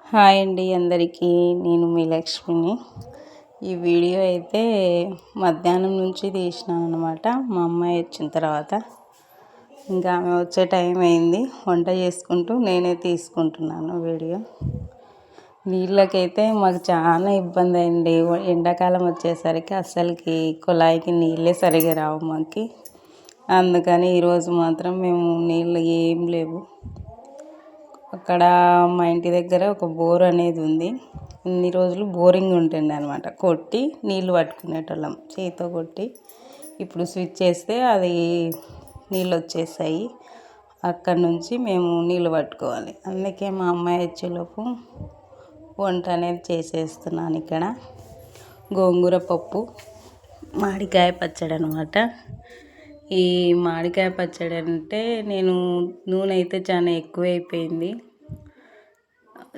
Hi అండి అందరికీ. నేను మీ లక్ష్మిని. ఈ వీడియో అయితే మధ్యాహ్నం నుంచి తీసినాను అనమాట. మా అమ్మాయి వచ్చిన తర్వాత ఇంకా ఆమె వచ్చే టైం అయింది. వంట చేసుకుంటూ నేనే తీసుకుంటున్నాను వీడియో. నీళ్ళకైతే మాకు చాలా ఇబ్బంది అయింది. ఎండాకాలం వచ్చేసరికి అస్సలకి కుళాయికి నీళ్ళే సరిగా రావు మాకు. అందుకని ఈరోజు మాత్రం మేము నీళ్ళు ఏం లేవు. అక్కడ మా ఇంటి దగ్గర ఒక బోర్ అనేది ఉంది. ఇన్ని రోజులు బోరింగ్ ఉంటుండే అనమాట. కొట్టి నీళ్ళు పట్టుకునేటోళ్ళం చేతితో కొట్టి. ఇప్పుడు స్విచ్ చేస్తే అది నీళ్ళు వచ్చేసాయి. అక్కడ నుంచి మేము నీళ్ళు పట్టుకోవాలి. అందుకే మా అమ్మాయి వచ్చేలోపు వంట అనేది చేసేస్తున్నాను. ఇక్కడ గోంగూర పప్పు, మామిడికాయ పచ్చడి అనమాట. ఈ మామిడికాయ పచ్చడి అంటే నేను నూనె అయితే చాలా ఎక్కువైపోయింది.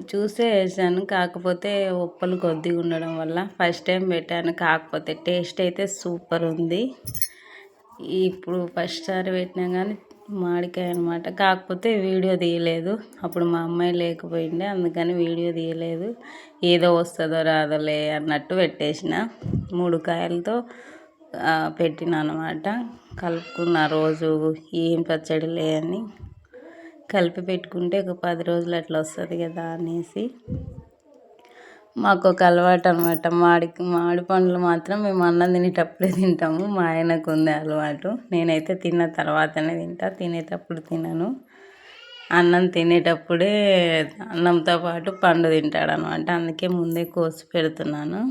చూసే వేసాను, కాకపోతే ఉప్పలు కొద్దిగా ఉండడం వల్ల ఫస్ట్ టైం పెట్టాను. కాకపోతే టేస్ట్ అయితే సూపర్ ఉంది. ఇప్పుడు ఫస్ట్ సారి పెట్టినా కానీ మామిడికాయ అనమాట. కాకపోతే వీడియో తీయలేదు, అప్పుడు మా అమ్మాయి లేకపోయిండే, అందుకని వీడియో తీయలేదు. ఏదో వస్తుందో రాదోలే అన్నట్టు పెట్టేసిన. 3 కాయలతో పెట్టిన అనమాట. కలుపుకున్న రోజు ఏం పచ్చడి అని కలిపి పెట్టుకుంటే ఒక 10 రోజులు అట్లా వస్తుంది కదా అనేసి. మాకు ఒక అలవాటు అనమాట. మామిడి పండ్లు మాత్రం మేము అన్నం తినేటప్పుడే తింటాము. మా ఆయనకు ఉంది అలవాటు. నేనైతే తిన్న తర్వాతనే తింటా, తినేటప్పుడు తినను. అన్నం తినేటప్పుడే అన్నంతో పాటు పండు తింటాడనమాట. అందుకే ముందే కోసి పెడుతున్నాను.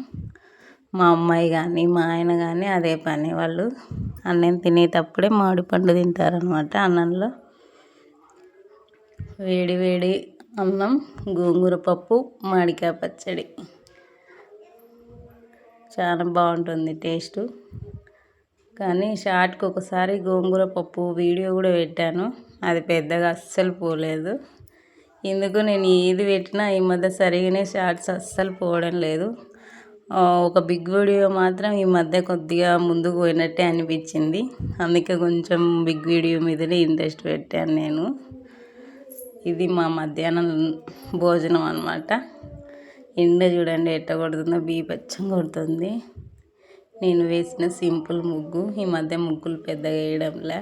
మా అమ్మాయి కానీ మా ఆయన కానీ అదే పని. వాళ్ళు అన్నం తినేటప్పుడే మామిడి పండు తింటారనమాట. అన్నంలో వేడి వేడి అన్నం, గోంగూర పప్పు, మామిడికాయ పచ్చడి చాలా బాగుంటుంది టేస్టు. కానీ షార్ట్కి ఒకసారి గోంగూర పప్పు వీడియో కూడా పెట్టాను. అది పెద్దగా అస్సలు పోలేదు. ఎందుకు నేను ఏది పెట్టినా ఈ మధ్య సరిగానే షార్ట్స్ అస్సలు పోవడం లేదు. ఒక బిగ్ వీడియో మాత్రం ఈ మధ్య కొద్దిగా ముందుకు పోయినట్టే అనిపించింది. అందుకే కొంచెం బిగ్ వీడియో మీదనే ఇంట్రెస్ట్ పెట్టాను నేను. ఇది మా మధ్యాహ్నం భోజనం అన్నమాట. ఎండ చూడండి ఎట్ట కొడుతుందో, బీభత్సంగా కొడుతుంది. నేను వేసిన సింపుల్ ముగ్గు. ఈ మధ్య ముగ్గులు పెద్దగా వేయడంలే.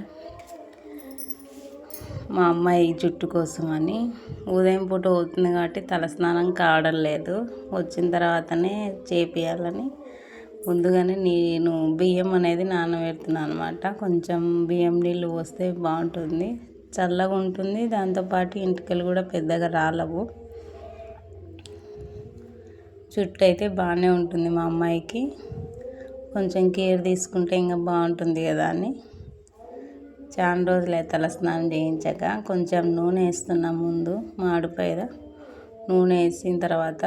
మా అమ్మాయి జుట్టు కోసమని ఉదయం పూట అవుతుంది కాబట్టి తలస్నానం కావడం లేదు. వచ్చిన తర్వాతనే చేపియాలని ముందుగానే నేను బియ్యం అనేది నానబెడుతున్నాను అనమాట. కొంచెం బియ్యం నీళ్ళు పోస్తే బాగుంటుంది, చల్లగా ఉంటుంది. దాంతోపాటు ఇంటికలు కూడా పెద్దగా రాలవు. జుట్టు అయితే బాగానే ఉంటుంది. మా అమ్మాయికి కొంచెం కేర్ తీసుకుంటే ఇంకా బాగుంటుంది కదా అని చాలా రోజులే తలస్నానం చేయించక. కొంచెం నూనె వేస్తున్నా ముందు మాడిపైన. నూనె వేసిన తర్వాత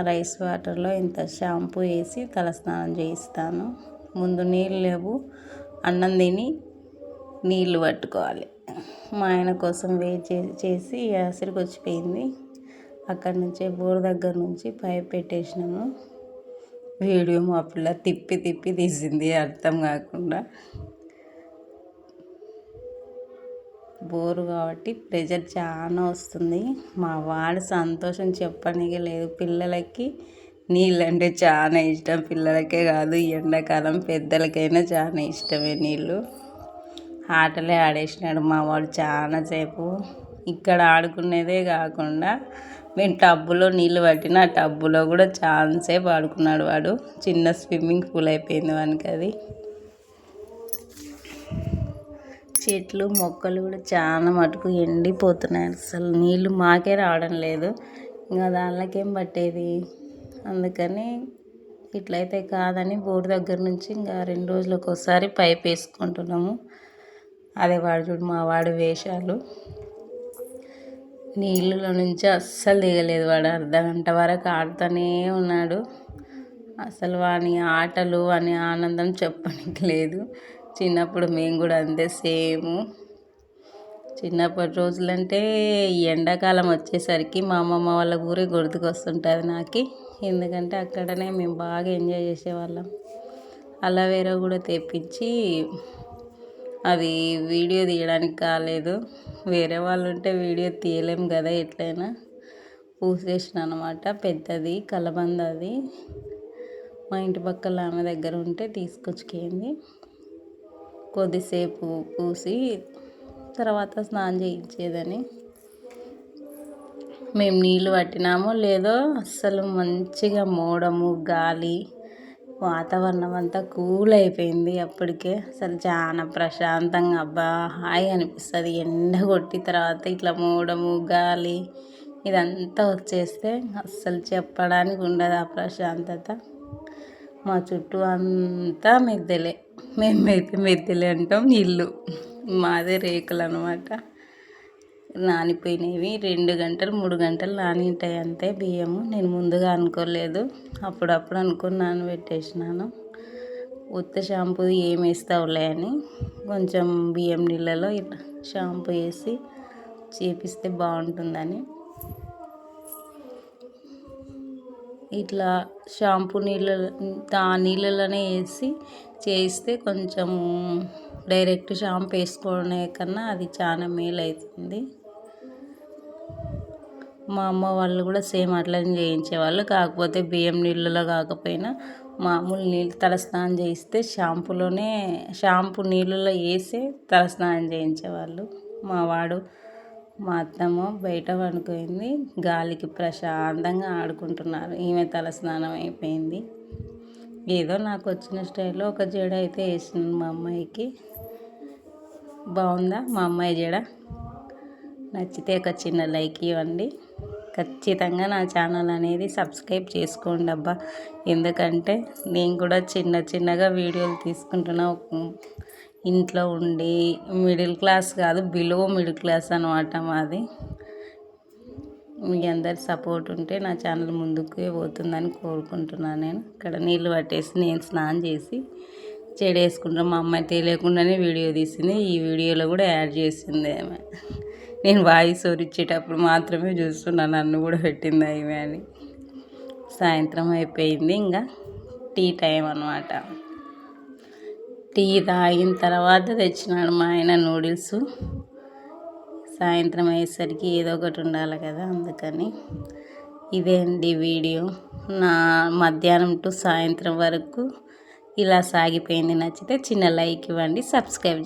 రైస్ వాటర్లో ఇంత షాంపూ వేసి తలస్నానం చేయిస్తాను. ముందు నీళ్ళు లేవు, అన్నం తిని నీళ్ళు పట్టుకోవాలి. మా ఆయన కోసం వెయిట్ చేసి ఆసరికి వచ్చిపోయింది. అక్కడి నుంచే బోర్ దగ్గర నుంచి పైప్ పెట్టేసినాము. వీడియో మా పిల్ల తిప్పి తిప్పి తీసింది అర్థం కాకుండా. బోరు కాబట్టి ప్రెజర్ చాలా వస్తుంది. మా వాడి సంతోషం చెప్పడానికి లేదు. పిల్లలకి నీళ్ళంటే చాలా ఇష్టం. పిల్లలకే కాదు, ఎండాకాలం పెద్దలకైనా చాలా ఇష్టమే నీళ్ళు. ఆటలే ఆడేసినాడు మా వాడు చాలాసేపు. ఇక్కడ ఆడుకునేదే కాకుండా మేము టబ్బులో నీళ్ళు పట్టిన ఆ టబ్బులో కూడా చాలాసేపు ఆడుకున్నాడు వాడు. చిన్న స్విమ్మింగ్ పూల్ అయిపోయింది వానికి అది. చెట్లు మొక్కలు కూడా చాలా మటుకు ఎండిపోతున్నాయి. అసలు నీళ్ళు మాకే రావడం లేదు, ఇంకా దానికేం పట్టేది. అందుకని ఇట్లయితే కాదని బోర్ దగ్గర నుంచి ఇంకా 2 రోజులకు ఒకసారి పైప్ వేసుకుంటున్నాము. అదే వాడు చూడు మా వాడు వేషాలు. నీళ్ళలో నుంచి అస్సలు దిగలేదు వాడు. అర్ధగంట వరకు ఆడుతూనే ఉన్నాడు. అసలు వాని ఆటలు, వాని ఆనందం చెప్పడానికి లేదు. చిన్నప్పుడు మేము కూడా అంతే సేమ్. చిన్నప్పటి రోజులంటే ఈ ఎండాకాలం వచ్చేసరికి మా అమ్మమ్మ వాళ్ళ ఊరే గుర్తుకొస్తుంటుంది నాకు. ఎందుకంటే అక్కడనే మేము బాగా ఎంజాయ్ చేసేవాళ్ళం. అలోవెరా కూడా తెప్పించి, అది వీడియో తీయడానికి కాలేదు. వేరే వాళ్ళు ఉంటే వీడియో తీయలేం కదా ఎట్లయినా. పూసేసిన అనమాట. పెద్దది కలబంద, అది మా ఇంటి పక్కల ఆమె దగ్గర ఉంటే తీసుకొచ్చుకేంది. కొద్దిసేపు పూసి తర్వాత స్నానం చేయించేదని. మేము నీళ్ళు పట్టినామో లేదో అస్సలు మంచిగా మోడము గాలి వాతావరణం అంతా కూల్ అయిపోయింది. అప్పటికే అసలు చాలా ప్రశాంతంగా అబ్బా హాయి అనిపిస్తుంది. ఎండ కొట్టి తర్వాత ఇట్లా మోడము గాలి ఇదంతా వచ్చేస్తే అస్సలు చెప్పడానికి ఉండదు ఆ ప్రశాంతత. మా చుట్టూ అంతా మిద్దెలే, మేమైతే మిద్దెలే అంటాం. ఇల్లు మాదే రేకులు అనమాట. నానిపోయినవి 2 గంటలు 3 గంటలు నానింటాయి అంతే బియ్యము. నేను ముందుగా అనుకోలేదు, అప్పుడప్పుడు అనుకుని నానబెట్టేసినాను. ఉత్త షాంపూ ఏం వేస్తావులే అని కొంచెం బియ్యం నీళ్ళలో ఇట్లా షాంపూ వేసి చేపిస్తే బాగుంటుందని ఇట్లా షాంపూ నీళ్ళలోనే వేసి చేయిస్తే కొంచెం డైరెక్ట్ షాంపూ వేసుకోవడం కన్నా అది చాలా మేలు అవుతుంది. మా అమ్మ వాళ్ళు కూడా సేమ్ అట్లనే చేయించేవాళ్ళు. కాకపోతే బియ్యం నీళ్ళలో కాకపోయినా మామూలు నీళ్ళు తలస్నానం చేయిస్తే షాంపూ నీళ్ళలో వేసి తలస్నానం చేయించేవాళ్ళు. మా అత్తమ్మ బయట పడుకుంది, గాలికి ప్రశాంతంగా ఆడుకుంటున్నారు. ఈమె తలస్నానం అయిపోయింది. ఏదో నాకు వచ్చిన స్టైల్లో ఒక జడ అయితే వేసింది మా అమ్మాయికి. బాగుందా మా అమ్మాయి జడ? నచ్చితే ఒక చిన్న లైక్ ఇవ్వండి. ఖచ్చితంగా నా ఛానల్ అనేది సబ్స్క్రైబ్ చేసుకోండి అబ్బా. ఎందుకంటే నేను కూడా చిన్నగా వీడియోలు తీసుకుంటున్నా. ఇంట్లో ఉండి మిడిల్ క్లాస్ కాదు, బిలో మిడిల్ క్లాస్ అనమాట మాది. మీ అందరి సపోర్ట్ ఉంటే నా ఛానల్ ముందుకే పోతుందని కోరుకుంటున్నాను. నేను ఇక్కడ నీళ్ళు పట్టేసి నేను స్నానం చేసి చెడు వేసుకుంటాను. మా అమ్మాయి తెలియకుండానే వీడియో తీసింది. ఈ వీడియోలో కూడా యాడ్ చేసింది ఆమె. నేను వాయిస్ ఓవర్ ఇచ్చేటప్పుడు మాత్రమే చూస్తున్నాను, నన్ను కూడా పెట్టింది ఆమె అని. సాయంత్రం అయిపోయింది, ఇంకా టీ టైం అనమాట. టీ తాగిన తర్వాత తెచ్చినాడు మా ఆయన నూడిల్స్. సాయంత్రం అయ్యేసరికి ఏదో ఒకటి ఉండాలి కదా, అందుకని. ఇదే అండి వీడియో. నా మధ్యాహ్నం టు సాయంత్రం వరకు ఇలా సాగిపోయింది. నచ్చితే చిన్న లైక్ ఇవ్వండి, సబ్స్క్రైబ్